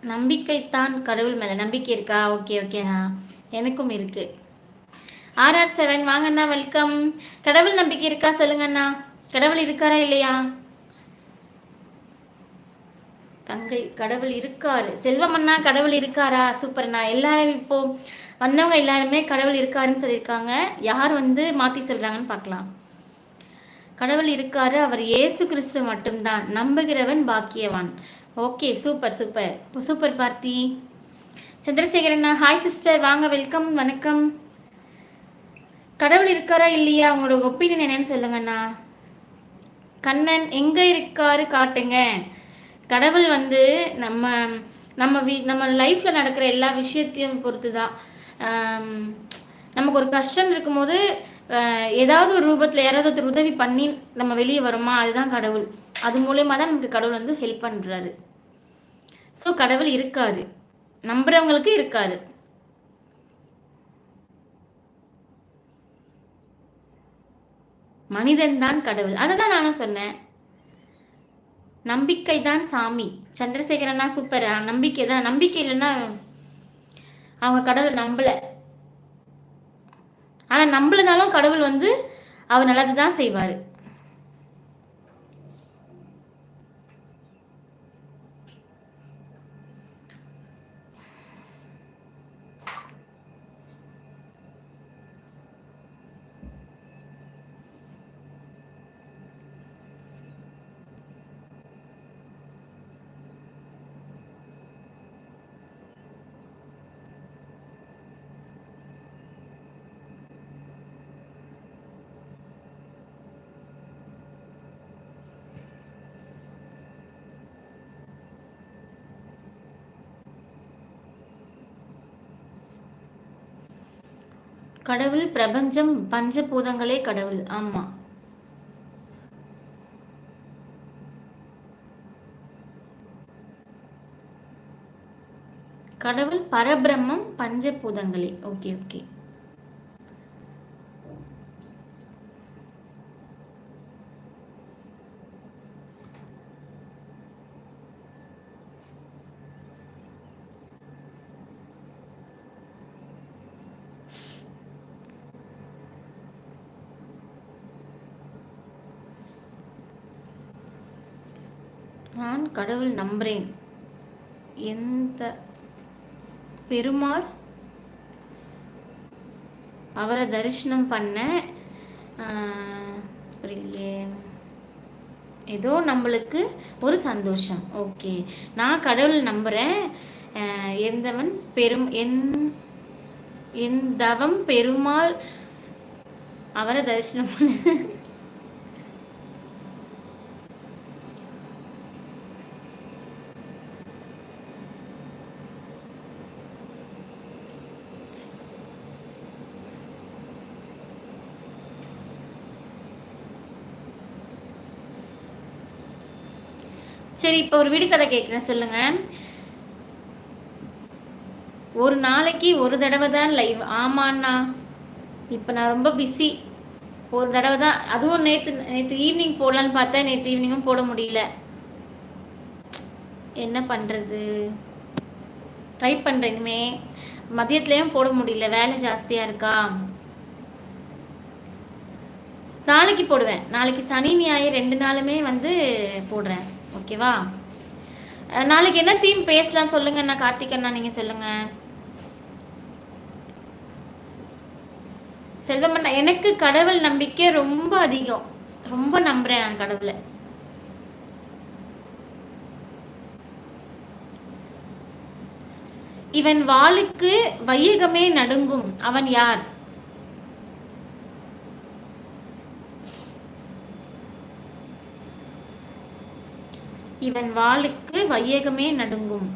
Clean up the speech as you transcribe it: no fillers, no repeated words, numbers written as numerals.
நம்பிக்கைத்தான் கடவுள் மேல நம்பிக்கை இருக்கா? ஓகே ஓகேண்ணா, எனக்கும் இருக்கு. RR7 வாங்கண்ணா, வெல்கம். கடவுள் நம்பிக்கை இருக்கா சொல்லுங்கண்ணா. கடவுள் இருக்காரா இல்லையா? தங்கை கடவுள் இருக்காரு. செல்வம் அண்ணா கடவுள் இருக்காரா? சூப்பர்ண்ணா. எல்லாரும் இப்போ வந்தவங்க எல்லாருமே கடவுள் இருக்காருன்னு சொல்லியிருக்காங்க. யார் வந்து மாற்றி சொல்கிறாங்கன்னு பார்க்கலாம். கடவுள் இருக்காரு, அவர் இயேசு கிறிஸ்து மட்டும்தான், நம்புகிறவன் பாக்கியவான். Okay, super super super Parthi. சந்திரசேகரண்ணா ஹாய் சிஸ்டர், வாங்க, வெல்கம், வணக்கம். கடவுள் இருக்காரா இல்லையா, உங்களோட ஒப்பீனியன் என்னன்னு சொல்லுங்கண்ணா. கண்ணன் எங்கே இருக்காரு காட்டுங்க. கடவுள் வந்து நம்ம லைஃப்பில் நடக்கிற எல்லா விஷயத்தையும் பொறுத்து தான். நமக்கு ஒரு கஷ்டம் இருக்கும்போது ஏதாவது ஒரு ரூபத்தில் யாராவது ஒருத்தர் உதவி பண்ணி நம்ம வெளியே வரோமா, அதுதான் கடவுள். அது மூலயமா தான் நமக்கு கடவுள் வந்து ஹெல்ப் பண்ணுறாரு. ஸோ கடவுள் இருக்காரு, நம்புறவங்களுக்கு இருக்காரு. மனிதன் தான் கடவுள், அதை தான் நானும் சொன்னேன். நம்பிக்கை தான் சாமி. சந்திரசேகரனா சூப்பர். நம்பிக்கை தான். நம்பிக்கை இல்லைன்னா அவங்க கடவுளை நம்பலை. ஆனால் நம்பலனாலும் கடவுள் வந்து அவர் நல்லது தான் செய்வார். கடவுள் பிரபஞ்சம் பஞ்சபூதங்களே கடவுள். ஆமா, கடவுள் பரபிரம்மம் பஞ்சபூதங்களே. Okay okay. நான் கடவுள் நம்புறேன். எந்த பெருமாள் அவரை தரிசனம் பண்ண புரியலையே, ஏதோ நம்மளுக்கு ஒரு சந்தோஷம். ஓகே, நான் கடவுள் நம்புறேன். எந்தவன் எந்தவம் பெருமாள் அவரை தரிசனம் பண்ண. சரி, இப்போ ஒரு விடுகதை கேட்குறேன், சொல்லுங்க. ஒரு நாளைக்கு ஒரு தடவை தான் லைவ். ஆமாண்ணா, இப்போ நான் ரொம்ப பிஸி. ஒரு தடவை தான், அதுவும் நேற்று ஈவினிங் போடலான்னு பார்த்தா நேற்று ஈவினிங்கும் போட முடியல. என்ன பண்ணுறது, ட்ரை பண்ணுறேங்குமே, மதியத்துலேயும் போட முடியல, வேலை ஜாஸ்தியாக இருக்கா. நாளைக்கு போடுவேன். நாளைக்கு சனி ஞாயிறு 2 நாளுமே வந்து போடுறேன். ஓகேவா? நாளைக்கு என்ன தீம் பேசலாம் சொல்லுங்க. நான் கார்த்திகண்ணா, நீங்கள் சொல்லுங்கள். செல்வமண்ணா, எனக்கு கடவுள் நம்பிக்கை ரொம்ப அதிகம். ரொம்ப நம்புறேன் நான் கடவுளை. இவன் வாளுக்கு வையகமே நடுங்கும், அவன் யார்? இவன் வாளுக்கு வையகமே நடுங்கும்.